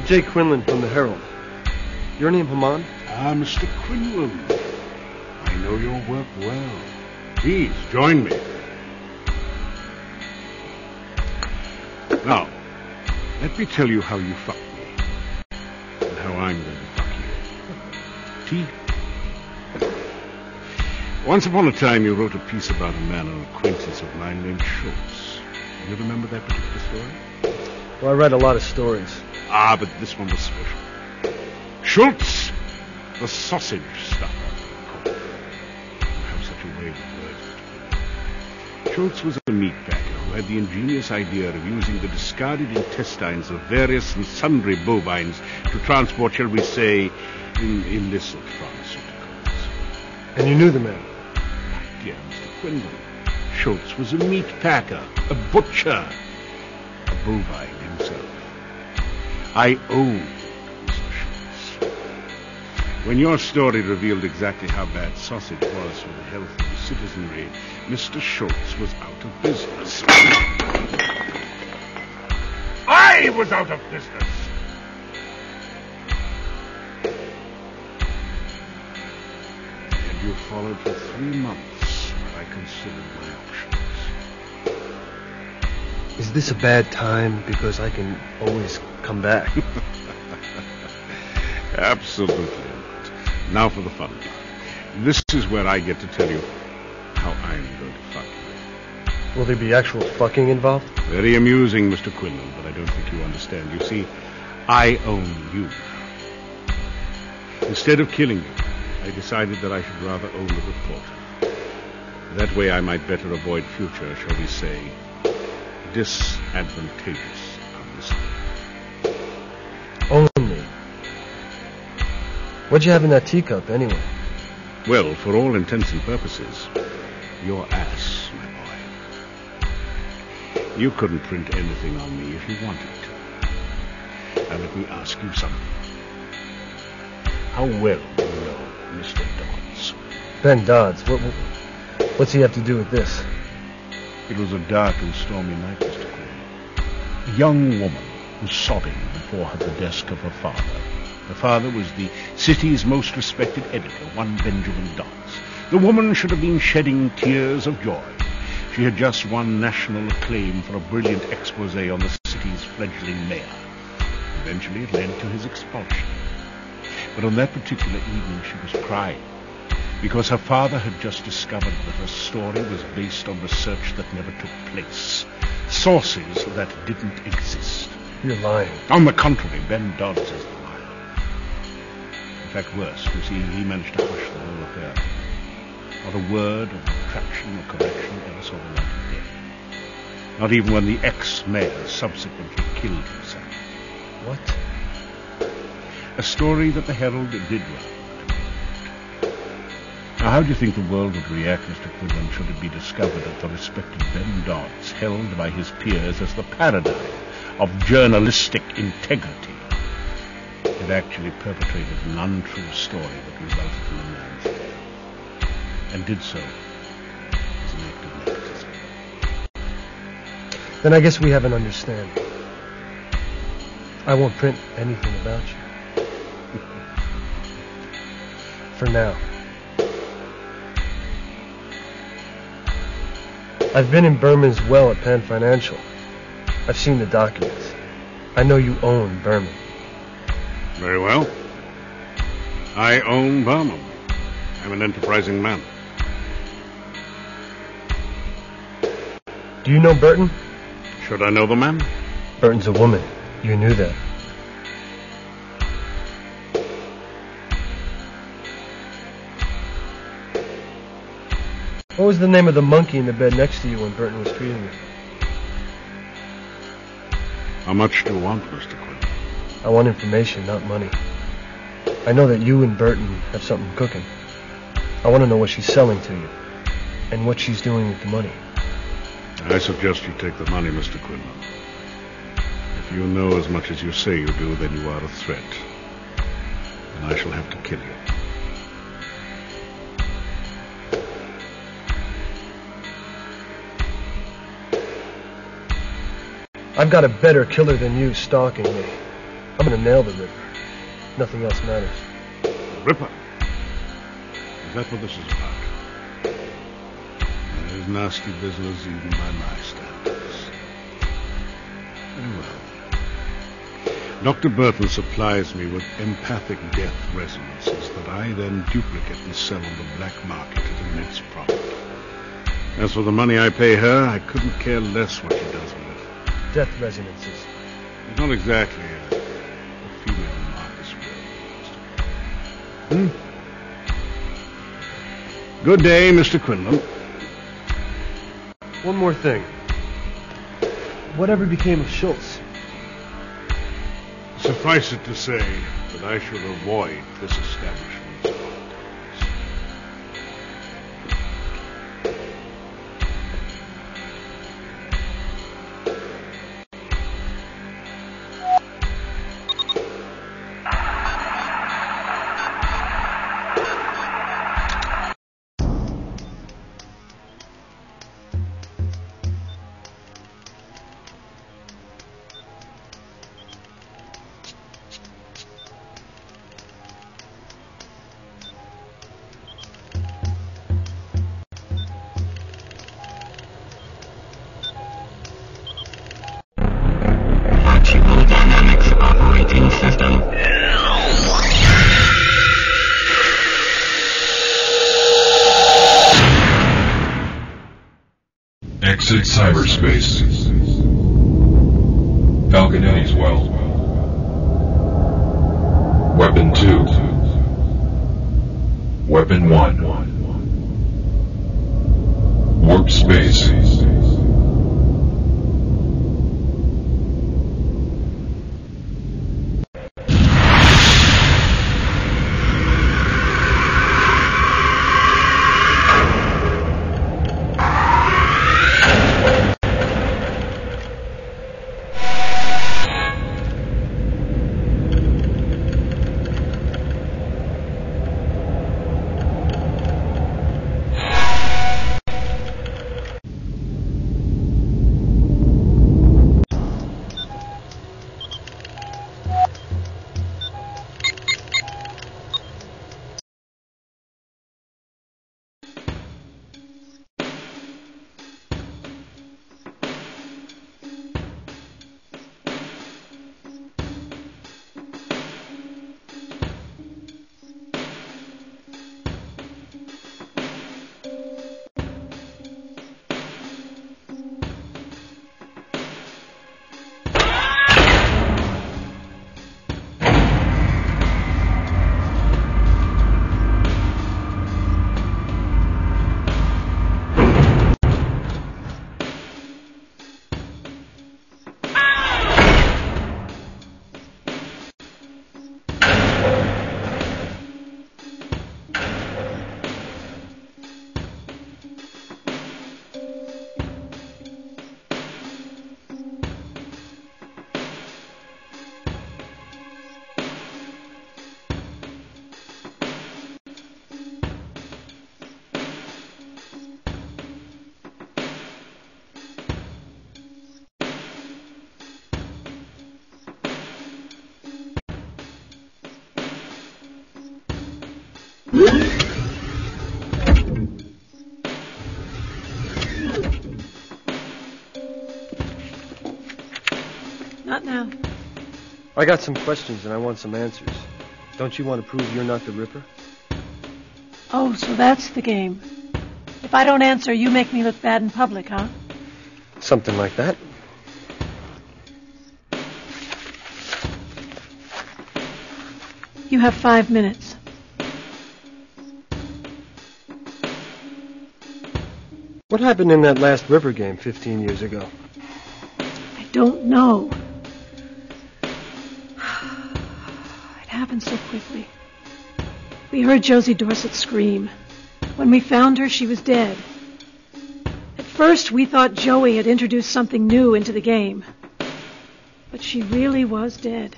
Jake Quinlan from the Herald. Your name, Haman? Mr. Quinlan. I know your work well. Please, join me. Now, let me tell you how you fucked me. And how I'm going to fuck you. Tea? Once upon a time, you wrote a piece about a man, an acquaintance of mine named Schultz. You remember that particular story? Well, I read a lot of stories. Ah, but this one was special. Schultz, the sausage stuffer. I have such a way with words. Schultz was a meat packer who had the ingenious idea of using the discarded intestines of various and sundry bovines to transport, shall we say, illicit pharmaceuticals. And you knew the man? My dear Mr. Quinlan, Schultz was a meat packer, a butcher, a bovine himself. I owned Mr. Schultz. When your story revealed exactly how bad sausage was for the health of the citizenry, Mr. Schultz was out of business. I was out of business! And you followed for 3 months while I considered my options. Is this a bad time because I can always come back? Absolutely not. Now for the fun part. This is where I get to tell you how I'm going to fuck you. Will there be actual fucking involved? Very amusing, Mr. Quinlan, but I don't think you understand. You see, I own you. Instead of killing you, I decided that I should rather own the reporter. That way I might better avoid future, shall we say, disadvantageous publicity. Only. What'd you have in that teacup, anyway? Well, for all intents and purposes, your ass, my boy. You couldn't print anything on me if you wanted to. Now let me ask you something. How well do you know Mr. Dodds? Ben Dodds? What's he have to do with this? It was a dark and stormy night, Mr. Quinn. A young woman was sobbing before the desk of her father. Her father was the city's most respected editor, one Benjamin Dodds. The woman should have been shedding tears of joy. She had just won national acclaim for a brilliant expose on the city's fledgling mayor. Eventually it led to his expulsion. But on that particular evening she was crying, because her father had just discovered that her story was based on research that never took place. Sources that didn't exist. You're lying. On the contrary, Ben Dodds is the liar. In fact, worse, you see, he managed to hush the whole affair. Not a word of retraction or correction ever saw the light of day. Not even when the ex-mayor subsequently killed himself. What? A story that the Herald did run. Now, how do you think the world would react, Mr. Quinlan, should it be discovered that the respected Ben Dodds, held by his peers as the paradigm of journalistic integrity, had actually perpetrated an untrue story that resulted in a man's death, and did so as an act of nepotism? Then I guess we have an understanding. I won't print anything about you. For now. I've been in Berman's well at Pan Financial. I've seen the documents. I know you own Berman. Very well. I own Berman. I'm an enterprising man. Do you know Burton? Should I know the man? Burton's a woman. You knew that. What was the name of the monkey in the bed next to you when Burton was treating you? How much do you want, Mr. Quinn? I want information, not money. I know that you and Burton have something cooking. I want to know what she's selling to you, and what she's doing with the money. I suggest you take the money, Mr. Quinlan. If you know as much as you say you do, then you are a threat. And I shall have to kill you. I've got a better killer than you stalking me. I'm gonna nail the Ripper. Nothing else matters. The Ripper? Is that what this is about? It is nasty business even by my standards. Very well. Dr. Burton supplies me with empathic death resonances that I then duplicate and sell on the black market at immense profit. As for the money I pay her, I couldn't care less what she does with it. Death resonances. It's not exactly a female Marcus Will. Good day, Mr. Quinlan. One more thing. Whatever became of Schultz? Suffice it to say that I should avoid this establishment's office. Exit cyberspace. Falconetti's well. Weapon 2. Weapon 1. Warp space. Not now. I got some questions and I want some answers. Don't you want to prove you're not the Ripper? Oh, so that's the game. If I don't answer, you make me look bad in public, huh? Something like that. You have 5 minutes. What happened in that last Ripper game 15 years ago? I don't know. It happened so quickly. We heard Josie Dorset scream. When we found her, she was dead. At first, we thought Joey had introduced something new into the game. But she really was dead.